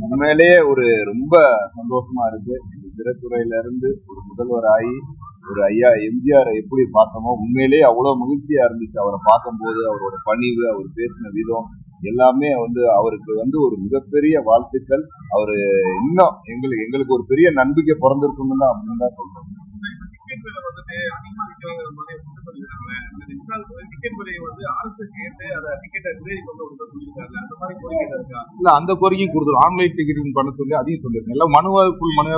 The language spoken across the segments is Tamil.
உண்மையிலேயே ஒரு ரொம்ப சந்தோஷமா இருக்கு. இந்த திரைத்துறையில இருந்து ஒரு முதல்வர் ஆகி ஒரு ஐயா எம்ஜிஆர் எப்படி பார்த்தோமோ உண்மையிலேயே அவ்வளவு மகிழ்ச்சியா இருந்துச்சு. அவரை பார்க்கும்போது அவரோட பணிவு, அவர் பேசின விதம் எல்லாமே அவருக்கு ஒரு மிகப்பெரிய வாழ்த்துக்கள். அவரு இன்னும் எங்களுக்கு ஒரு பெரிய நம்பிக்கை பிறந்திருக்குன்னு தான் அப்படின்னு தான் சொல்றோம். அந்த கோரிக்கையும் கொடுத்துரும். ஆன்லைன் டிக்கெட் பண்ண சொல்லி அதையும் சொல்லிருக்கோம். எல்லாம் மனுவாக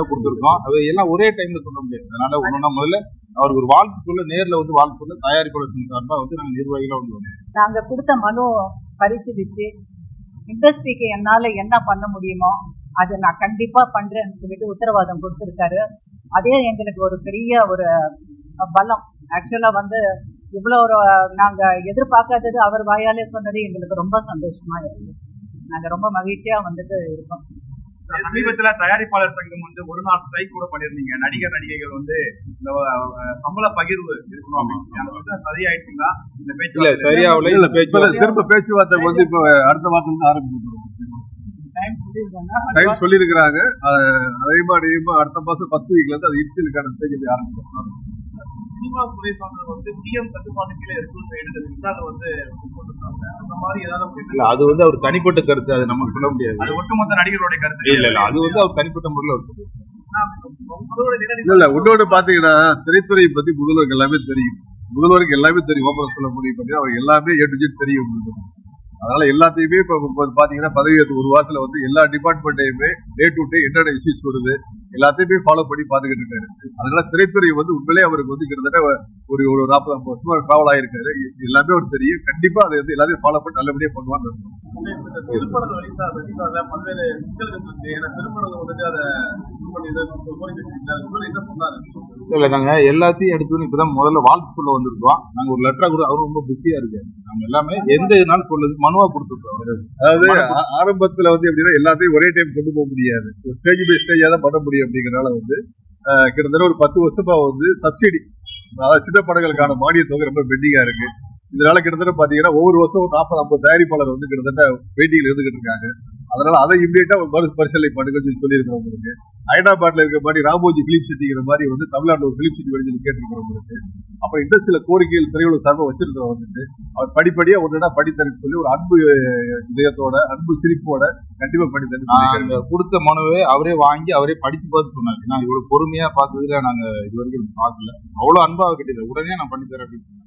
கொடுத்துருக்கோம். அது எல்லாம் ஒரே டைம்ல சொல்ல முடியாது. அதனால ஒண்ணுன்னா முதல்ல அவருக்கு ஒரு வாழ்த்து சொல்ல, நேர்ல வாழ்த்து சொல்ல தயாரிப்பாளர் சார்பா நாங்க நிர்வாகிகளா நாங்க கொடுத்த மனு பரிசீலிச்சு இண்டஸ்ட்ரிக்கு என்னால என்ன பண்ண முடியுமோ அதை நான் கண்டிப்பா பண்றேன்னு சொல்லிட்டு உத்தரவாதம் கொடுத்திருக்காரு. அதே எங்களுக்கு ஒரு பெரிய ஒரு பலம். ஆக்சுவலா இவ்வளோ நாங்க எதிர்பார்க்காதது அவர் வாயாலே சொன்னது எங்களுக்கு ரொம்ப சந்தோஷமா இருக்கு. நாங்க ரொம்ப மகிழ்ச்சியா இருக்கோம். சமீபத்துல தயாரிப்பாளர் சங்கம் ஒரு நாள் ஸ்ட்ரைக் கூட பண்ணிருந்தீங்க. நடிகைகள் இந்த சம்பள பகிர்வு இருக்கணும் அப்படின்னு சரியாயிடுச்சுங்களா? இந்த பேச்சு திரும்ப பேச்சுவார்த்தை இப்ப அடுத்த வாரத்துல ஆரம்பிச்சிருக்கோம். டைம் சொல்லியிருக்கிறாங்க. அதே மாதிரி அடுத்த மாசம் 1 வீக்ல இருந்து அது இன்சியலுக்கான ஸ்டேஜ் ஆரம்பிச்சிருக்கோம். சினிமா துறை சார்ந்தது பிஎம் கட்டுப்பாட்டு கீழே அந்த மாதிரி ஏதாவது அவர் தனிப்பட்ட கருத்து, அது நம்ம சொல்ல முடியாது. அது ஒட்டுமொத்த நடிகர்களுடைய கருத்து இல்ல. அது அவர் தனிப்பட்ட முறையில் இல்ல. இன்னொன்று பாத்தீங்கன்னா திரைத்துறையை பத்தி முதல்வருக்கு எல்லாமே தெரியும். ஓபன் சொல்ல முடியும். அவர் எல்லாமே A to Z தெரியும். அதனால எல்லாத்தையுமே இப்ப பாத்தீங்கன்னா பதவியேற்று ஒரு வாரத்துல எல்லா டிபார்ட்மெண்ட்டையுமே டே டு டே என்னென்ன இஷ்யூஸ் வருது எல்லாத்தையுமே ஃபாலோ பண்ணி பாத்துக்கிட்டு இருக்காரு. அதனால திரைத்துறை உண்மையிலே அவருக்கு கிட்டத்தட்ட ஒரு 40-50 வருஷமா டிராவல் ஆயிருக்காரு. எல்லாமே அவர் தெரியும். கண்டிப்பா அதை எல்லாத்தையும் ஃபாலோ பண்ணி நல்லபடியா பண்ணுவான்னு இல்ல. நாங்க எல்லாத்தையும் எடுத்து இப்பதான் முதல்ல வாழ்த்து சொல்ல வந்திருக்கோம். நாங்க ஒரு லெட்டரா கூட அவரும் ரொம்ப பிஸியா இருக்கு. நாங்க எல்லாமே எந்த இதனாலும் சொல்லுது மனுவா கொடுத்துருக்கோம். அதாவது ஆரம்பத்துல எப்படின்னா எல்லாத்தையும் ஒரே டைம் கொண்டு போக முடியாது. ஸ்டேஜ் பை ஸ்டேஜா தான் பண்ண முடியும். அப்படிங்கறனால கிட்டத்தட்ட ஒரு 10 வருஷமா சப்சிடி, அதாவது சின்ன படங்களுக்கான மானிய தொகை ரொம்ப பெண்டிங்கா இருக்கு. இதனால கிட்டத்தட்ட பாத்தீங்கன்னா ஒவ்வொரு வருஷம் 40-50 தயாரிப்பாளர் கிட்டத்தட்ட வெயிட்டிங்ல இருந்துகிட்டு இருக்காங்க. அதனால அதை இம்மிடியா மறு பரிசீலனை பண்ணுங்கன்னு சொல்லியிருக்கிறவங்களுக்கு, ஹைதராபாத்ல இருக்க மாதிரி ராமோஜி பிலிம் சிட்டிங்கிற மாதிரி தமிழ்நாட்டில் ஒரு பிலிம் சிட்டி வெளியில் கேட்டிருக்கிறவங்களுக்கு, அப்புறம் இண்டஸ்ட்ரியில கோரிக்கைகள் திரையுலக சார்பாக வச்சிருக்கிறவங்களுக்கு அவர் படிப்படியா ஒன்றுனா படித்தரன்னு சொல்லி ஒரு அன்பு இதயத்தோட, அன்பு சிரிப்போட கண்டிப்பா படித்தரேன் கொடுத்த மனுவை அவரே வாங்கி அவரே படிச்சு பார்த்து சொன்னாரு. நான் இவ்வளவு பொறுமையா பார்த்ததுல நாங்க இது வரைக்கும் பார்க்கல. அவ்வளவு அன்பாக கேட்டது. உடனே நான் பண்ணித்தரேன் அப்படின்னு.